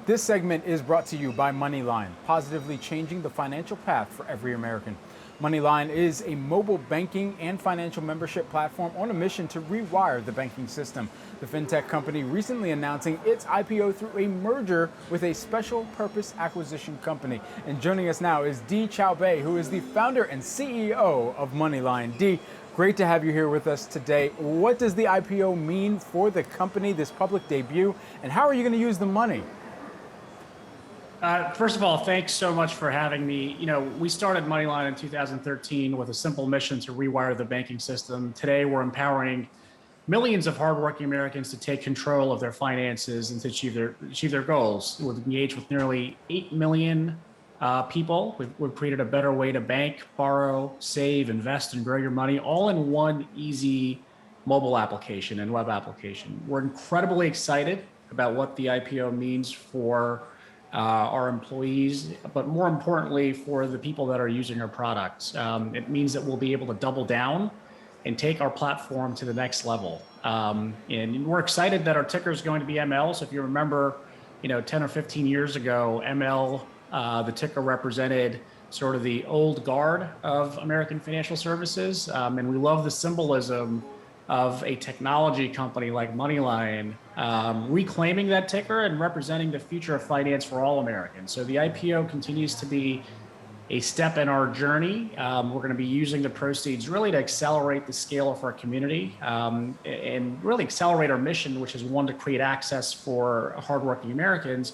This segment is brought to you by MoneyLion, positively changing the financial path for every American. MoneyLion is a mobile banking and financial membership platform on a mission to rewire the banking system. The FinTech company recently announcing its IPO through a merger with a special purpose acquisition company. And joining us now is Dee Choubey, who is the founder and CEO of MoneyLion. Dee, great to have you here with us today. What does the IPO mean for the company, this public debut, and how are you going to use the money? First of all, thanks so much for having me. We started MoneyLion in 2013 with a simple mission to rewire the banking system. Today, we're empowering millions of hardworking Americans to take control of their finances and to achieve their goals. We've engaged with nearly 8 million people. We've created a better way to bank, borrow, save, invest, and grow your money, all in one easy mobile application and web application. We're incredibly excited about what the IPO means for our employees, but more importantly, for the people that are using our products. It means that we'll be able to double down and take our platform to the next level. And we're excited that our ticker is going to be ML. So if you remember, 10 or 15 years ago, ML, the ticker represented sort of the old guard of American financial services. And we love the symbolism of a technology company like MoneyLion reclaiming that ticker and representing the future of finance for all Americans. So the IPO continues to be a step in our journey. We're going to be using the proceeds really to accelerate the scale of our community and really accelerate our mission, which is one, to create access for hardworking Americans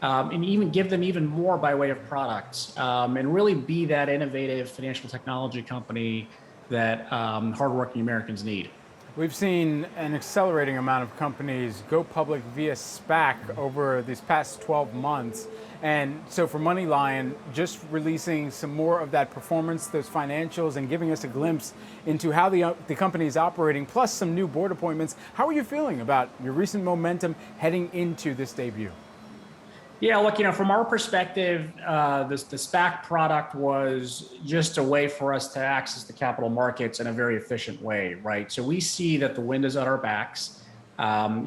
and even give them even more by way of products and really be that innovative financial technology company that hardworking Americans need. We've seen an accelerating amount of companies go public via SPAC over these past 12 months. And so for MoneyLion, just releasing some more of that performance, those financials, and giving us a glimpse into how the company is operating, plus some new board appointments. How are you feeling about your recent momentum heading into this debut? Yeah, look, from our perspective, the SPAC product was just a way for us to access the capital markets in a very efficient way, right? So we see that the wind is at our backs. Our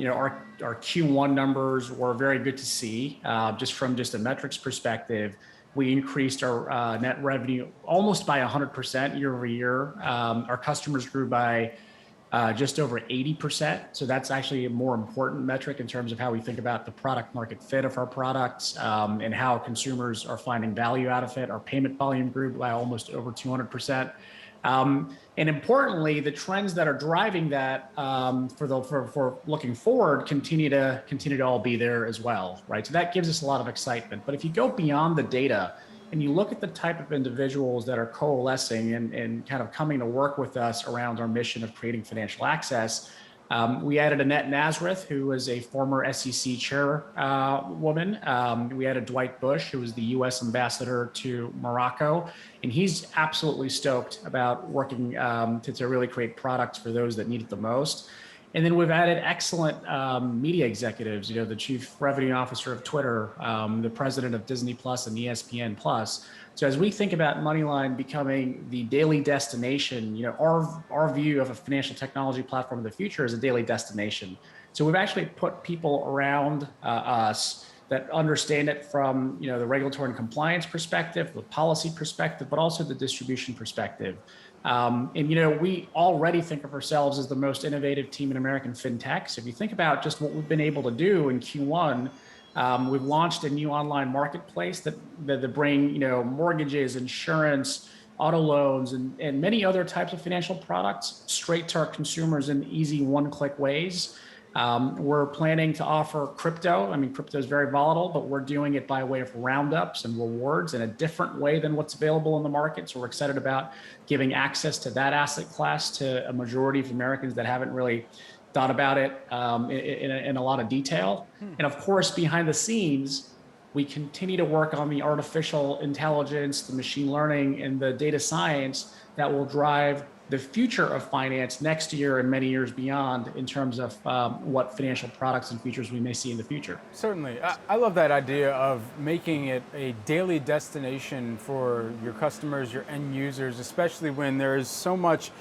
Q1 numbers were very good to see. Just a metrics perspective, we increased our net revenue almost by 100% year over year. Our customers grew by just over 80%. So that's actually a more important metric in terms of how we think about the product market fit of our products and how consumers are finding value out of it. Our payment volume grew by almost over 200%. And importantly, the trends that are driving that for looking forward continue to all be there as well, right? So that gives us a lot of excitement. But if you go beyond the data and you look at the type of individuals that are coalescing and kind of coming to work with us around our mission of creating financial access, we added Annette Nazareth, who was a former SEC chairwoman. We added Dwight Bush, who was the U.S. ambassador to Morocco, and he's absolutely stoked about working to really create products for those that need it the most. And then we've added excellent media executives, the chief revenue officer of Twitter, the president of Disney Plus and ESPN Plus. So as we think about MoneyLion becoming the daily destination, our view of a financial technology platform of the future is a daily destination. So we've actually put people around us that understand it from the regulatory and compliance perspective, the policy perspective, but also the distribution perspective. We already think of ourselves as the most innovative team in American FinTech. So if you think about just what we've been able to do in Q1, we've launched a new online marketplace that bring mortgages, insurance, auto loans, and many other types of financial products straight to our consumers in easy one-click ways. We're planning to offer crypto. Crypto is very volatile, but we're doing it by way of roundups and rewards in a different way than what's available in the market. So we're excited about giving access to that asset class to a majority of Americans that haven't really thought about it in a lot of detail. And of course, behind the scenes, we continue to work on the artificial intelligence, the machine learning, and the data science that will drive the future of finance next year and many years beyond in terms of what financial products and features we may see in the future. Certainly. I love that idea of making it a daily destination for your customers, your end users, especially when there is so much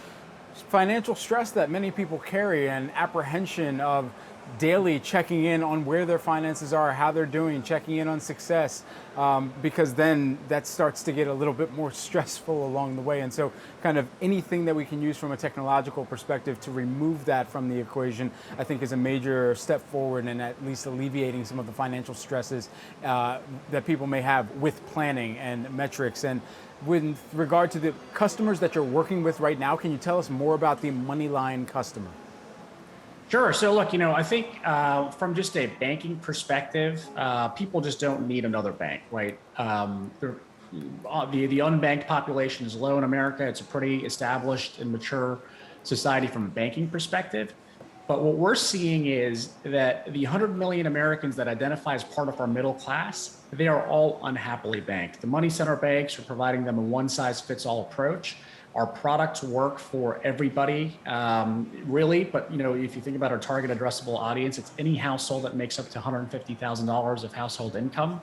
financial stress that many people carry and apprehension of daily checking in on where their finances are, how they're doing, checking in on success, because then that starts to get a little bit more stressful along the way. And so kind of anything that we can use from a technological perspective to remove that from the equation, I think is a major step forward in at least alleviating some of the financial stresses that people may have with planning and metrics. And with regard to the customers that you're working with right now, can you tell us more about the MoneyLion customer? Sure. So look, I think from just a banking perspective, people just don't need another bank, right? The unbanked population is low in America. It's a pretty established and mature society from a banking perspective. But what we're seeing is that the 100 million Americans that identify as part of our middle class, they are all unhappily banked. The money center banks are providing them a one-size-fits-all approach. Our products work for everybody, really. But if you think about our target addressable audience, it's any household that makes up to $150,000 of household income.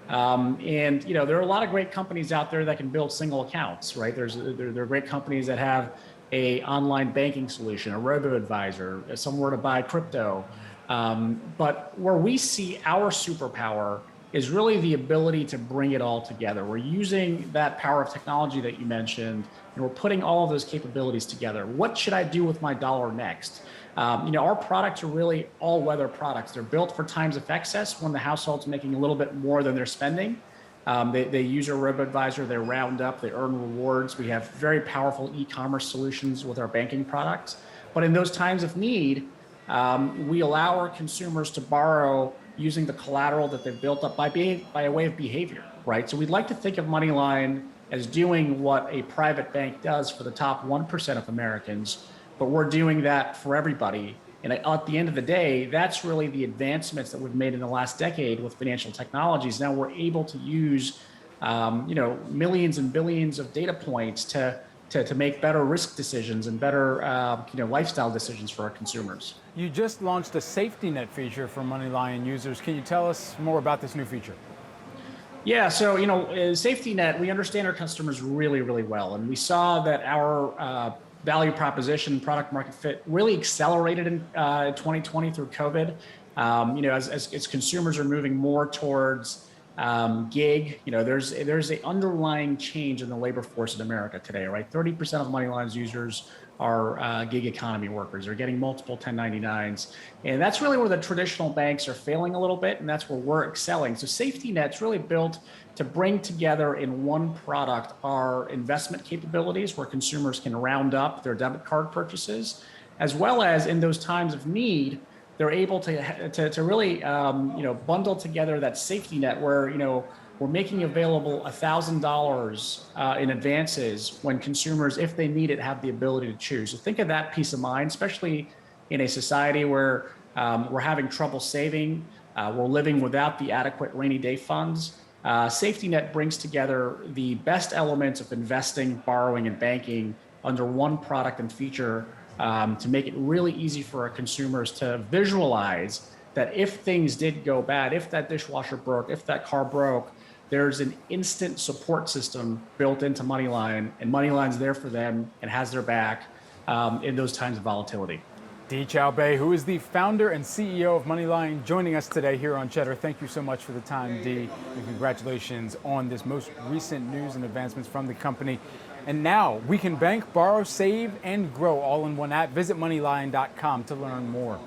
And there are a lot of great companies out there that can build single accounts, right? There are great companies that have a online banking solution, a robo-advisor, somewhere to buy crypto. But where we see our superpower is really the ability to bring it all together. We're using that power of technology that you mentioned, and we're putting all of those capabilities together. What should I do with my dollar next? Our products are really all-weather products. They're built for times of excess when the household's making a little bit more than they're spending. They use our robo-advisor, they round up, they earn rewards. We have very powerful e-commerce solutions with our banking products. But in those times of need, we allow our consumers to borrow using the collateral that they've built up by a way of behavior, right? So we'd like to think of MoneyLion as doing what a private bank does for the top 1% of Americans, but we're doing that for everybody. And at the end of the day, that's really the advancements that we've made in the last decade with financial technologies. Now we're able to use, millions and billions of data points to make better risk decisions and better, lifestyle decisions for our consumers. You just launched a SafetyNet feature for MoneyLion users. Can you tell us more about this new feature? Yeah, so SafetyNet, we understand our customers really, really well, and we saw that our value proposition, product market fit, really accelerated in 2020 through COVID. As consumers are moving more towards gig, there's an underlying change in the labor force in America today, right? 30% of MoneyLion's users are gig economy workers. They're getting multiple 1099s. And that's really where the traditional banks are failing a little bit, and that's where we're excelling. So SafetyNet's really built to bring together in one product our investment capabilities where consumers can round up their debit card purchases, as well as in those times of need, they're able to really bundle together that safety net where we're making available $1,000 in advances when consumers, if they need it, have the ability to choose. So think of that peace of mind, especially in a society where we're having trouble saving, we're living without the adequate rainy day funds. SafetyNet brings together the best elements of investing, borrowing, and banking under one product and feature to make it really easy for our consumers to visualize that if things did go bad, if that dishwasher broke, if that car broke, there's an instant support system built into MoneyLion, and MoneyLion's there for them and has their back in those times of volatility. Dee Choubey, who is the founder and CEO of MoneyLion, joining us today here on Cheddar. Thank you so much for the time, Dee, and congratulations on this most recent news and advancements from the company. And now we can bank, borrow, save, and grow all in one app. Visit MoneyLion.com to learn more.